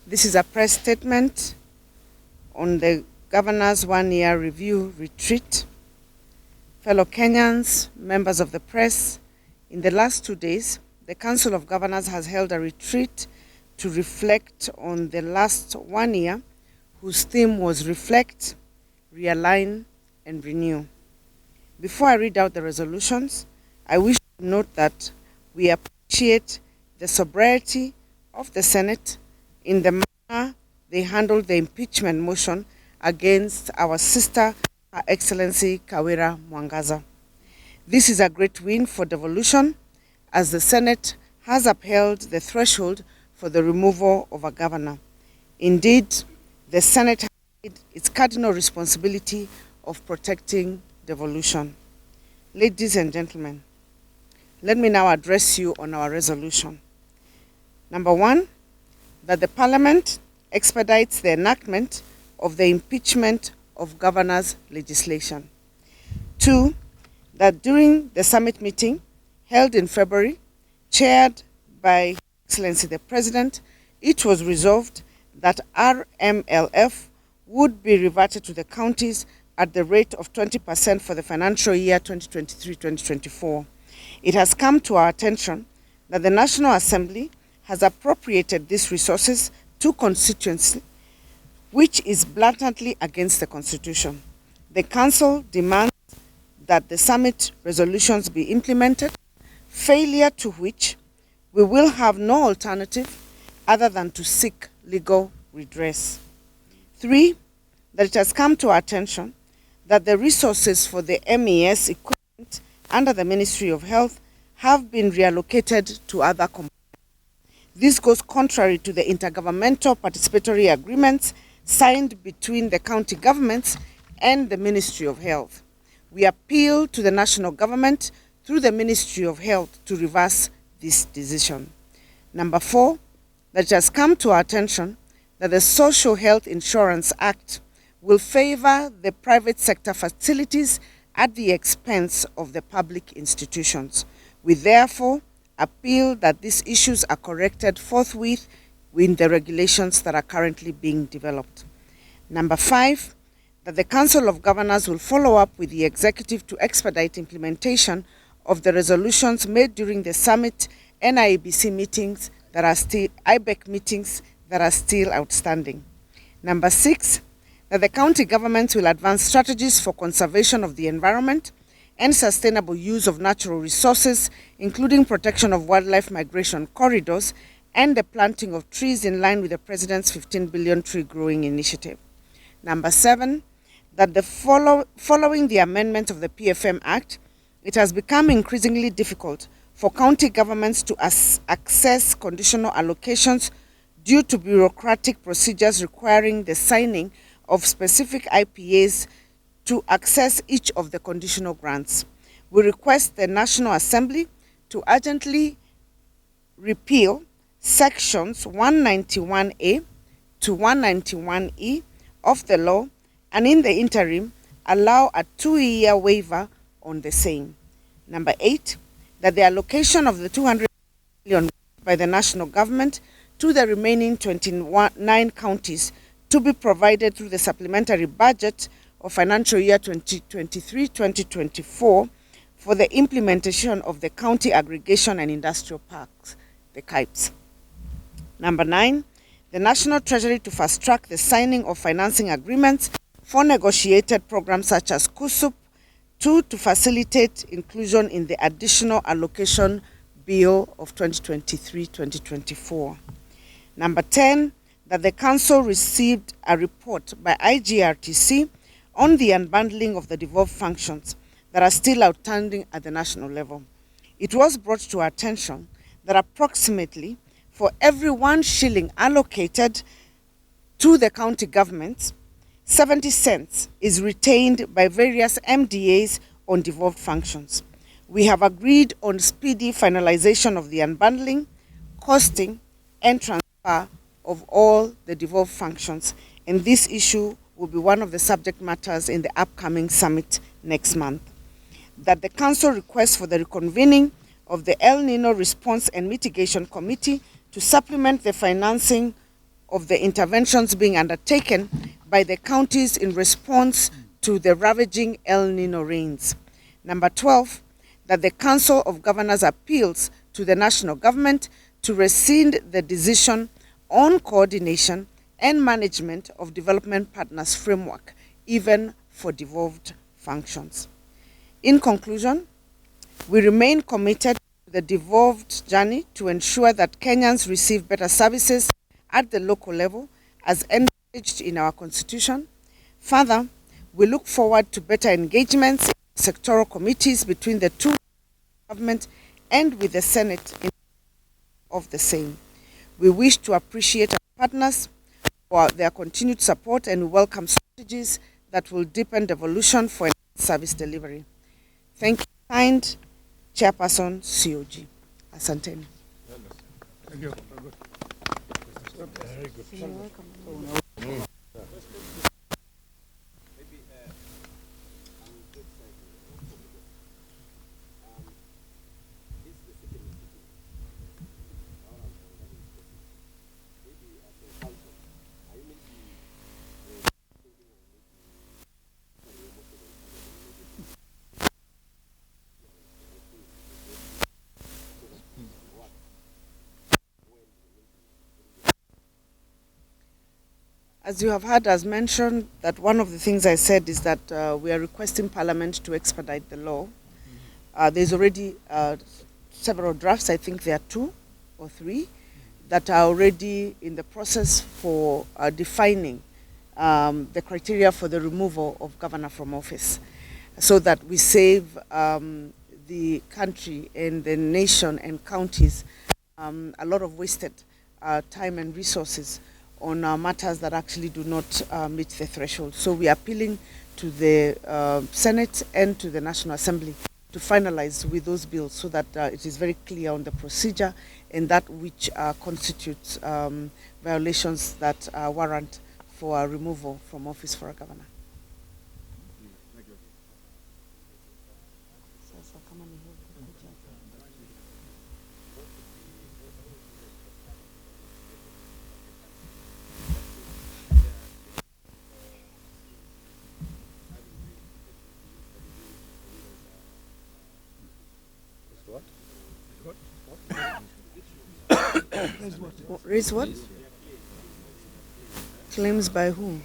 This is a press statement on the Governor's one-year review retreat. Fellow Kenyans, members of the press, in the last 2 days, the Council of Governors has held a retreat to reflect on the last 1 year, whose theme was Reflect, Realign, and Renew. Before I read out the resolutions, I wish to note that we appreciate the sobriety of the Senate in the manner they handled the impeachment motion against our sister, Her Excellency Kawira Mwangaza. This is a great win for devolution, as the Senate has upheld the threshold for the removal of a governor. Indeed, the Senate has its cardinal responsibility of protecting devolution. Ladies and gentlemen, let me now address you on our resolution. Number 1, that the Parliament expedites the enactment of the impeachment of governors legislation. 2, that during the summit meeting held in February, chaired by His Excellency the President, it was resolved that RMLF would be reverted to the counties at the rate of 20% for the financial year 2023-2024. It has come to our attention that the National Assembly has appropriated these resources to constituency, which is blatantly against the Constitution. The Council demands that the summit resolutions be implemented, failure to which we will have no alternative other than to seek legal redress. 3, that it has come to our attention that the resources for the MES equipment under the Ministry of Health have been reallocated to other components. This goes contrary to the intergovernmental participatory agreements signed between the county governments and the Ministry of Health. We appeal to the national government through the Ministry of Health to reverse this decision. Number 4, that it has come to our attention that the Social Health Insurance Act will favor the private sector facilities at the expense of the public institutions. We therefore appeal that these issues are corrected forthwith in the regulations that are currently being developed. Number 5, that the Council of Governors will follow up with the Executive to expedite implementation of the resolutions made during the summit and IEBC meetings that are still IBEC meetings that are still outstanding. Number 6, that the county governments will advance strategies for conservation of the environment and sustainable use of natural resources, including protection of wildlife migration corridors and the planting of trees in line with the President's 15 billion tree growing initiative. Number 7, that following the amendment of the PFM Act, it has become increasingly difficult for county governments to access conditional allocations due to bureaucratic procedures requiring the signing of specific IPAs to access each of the conditional grants. We request the National Assembly to urgently repeal sections 191A to 191E of the law, and in the interim, allow a 2-year waiver on the same. Number 8, that the allocation of the 200 million by the national government to the remaining 29 counties to be provided through the supplementary budget of financial year 2023-2024 for the implementation of the County Aggregation and Industrial Parks, the KIPES. Number 9, the National Treasury to fast-track the signing of financing agreements for negotiated programs such as KUSUP, to facilitate inclusion in the Additional Allocation Bill of 2023-2024. Number 10, that the Council received a report by IGRTC on the unbundling of the devolved functions that are still outstanding at the national level. It was brought to our attention that approximately for every 1 shilling allocated to the county governments, 70 cents is retained by various MDAs on devolved functions. We have agreed on speedy finalization of the unbundling, costing, and transfer of all the devolved functions, and this issue will be one of the subject matters in the upcoming summit next month. That the Council requests for the reconvening of the El Nino Response and Mitigation Committee to supplement the financing of the interventions being undertaken by the counties in response to the ravaging El Nino rains. Number 12, that the Council of Governors appeals to the national government to rescind the decision on coordination and management of development partners framework, even for devolved functions. In conclusion, we remain committed to the devolved journey to ensure that Kenyans receive better services at the local level as encouraged in our constitution. Further, we look forward to better engagements in sectoral committees between the two government and with the Senate in of the same. We wish to appreciate our partners for their continued support and welcome strategies that will deepen devolution for service delivery. Thank you, kind Chairperson COG. Asanteni. Thank you. Very good. Very good. As you have heard, as mentioned, that one of the things I said is that we are requesting Parliament to expedite the law. There's already several drafts, I think there are 2 or 3, that are already in the process for defining the criteria for the removal of governor from office, so that we save the country and the nation and counties a lot of wasted time and resources on matters that actually do not meet the threshold. So we are appealing to the Senate and to the National Assembly to finalize with those bills so that it is very clear on the procedure and that which constitutes violations that warrant for a removal from office for a governor. Raise what? Claims by whom?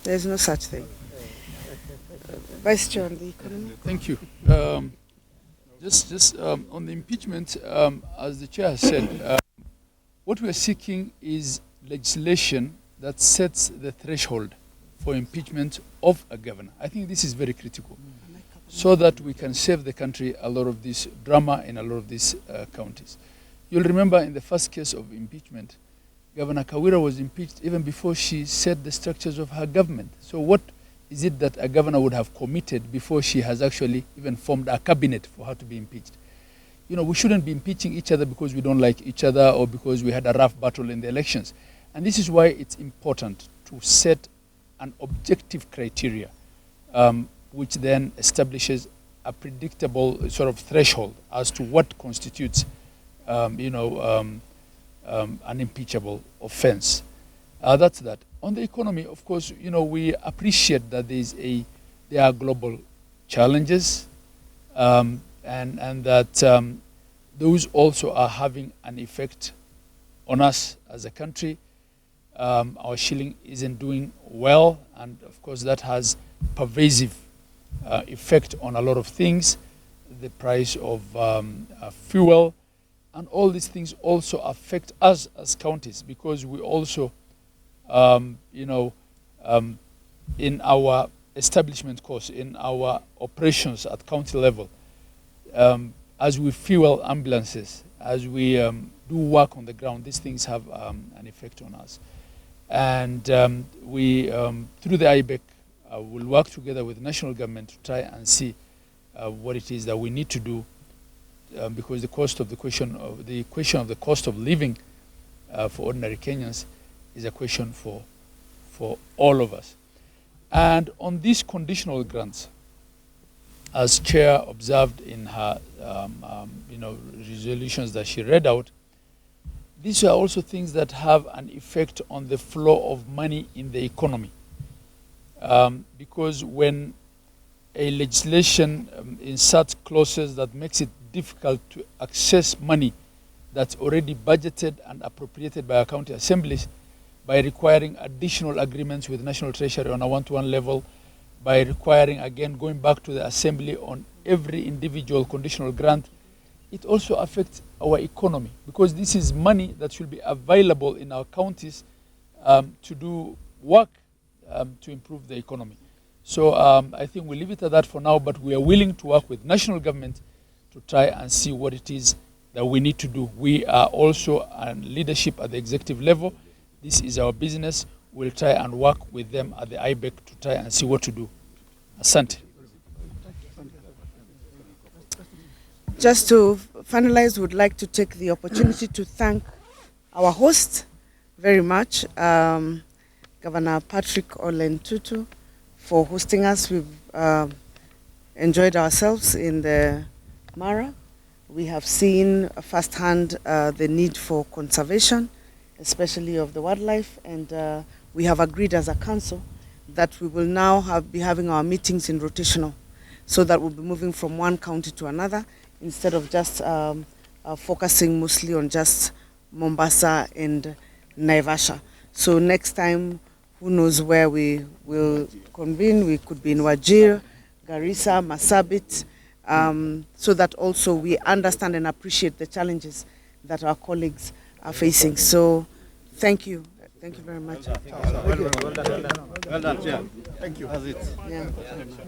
There's no such thing. Vice Chair on the economy. Thank you. Just on the impeachment, as the Chair has said, what we are seeking is legislation that sets the threshold for impeachment of a governor. I think this is very critical, so that we can save the country a lot of this drama in a lot of these counties. You'll remember in the first case of impeachment, Governor Kawira was impeached even before she set the structures of her government. So what is it that a governor would have committed before she has actually even formed a cabinet for her to be impeached? You know, we shouldn't be impeaching each other because we don't like each other or because we had a rough battle in the elections. And this is why it's important to set an objective criteria which then establishes a predictable sort of threshold as to what constitutes, an impeachable offense. That's that. On the economy, of course, we appreciate that there are global challenges, and that those also are having an effect on us as a country. Our shilling isn't doing well, and of course that has pervasive effect on a lot of things, the price of fuel, and all these things also affect us as counties, because we also, in our establishment costs, in our operations at county level, as we fuel ambulances, as we do work on the ground, these things have an effect on us. And we, through the IBEC, will work together with the national government to try and see what it is that we need to do, because the question of the cost of living for ordinary Kenyans is a question for all of us. And on these conditional grants, as Chair observed in her resolutions that she read out, these are also things that have an effect on the flow of money in the economy. Because when a legislation inserts clauses that makes it difficult to access money that's already budgeted and appropriated by our county assemblies, by requiring additional agreements with National Treasury on a one-to-one level, by requiring, again, going back to the assembly on every individual conditional grant, it also affects our economy, because this is money that should be available in our counties to do work to improve the economy. So I think we'll leave it at that for now, but we are willing to work with national government to try and see what it is that we need to do. We are also leadership at the executive level. This is our business. We'll try and work with them at the IBEC to try and see what to do. Asante. Just to finalize, would like to take the opportunity to thank our host very much, Governor Patrick Ole Ntutu, for hosting us. We've enjoyed ourselves in the Mara. We have seen firsthand the need for conservation, especially of the wildlife, and we have agreed as a council that we will now be having our meetings in rotational, so that we'll be moving from one county to another, instead of just focusing mostly on just Mombasa and Naivasha. So next time, who knows where we will convene? We could be in Wajir, Garissa, Marsabit, so that also we understand and appreciate the challenges that our colleagues are facing. So thank you. Thank you very much. Well done, Chair. Thank you. That's it. Yeah.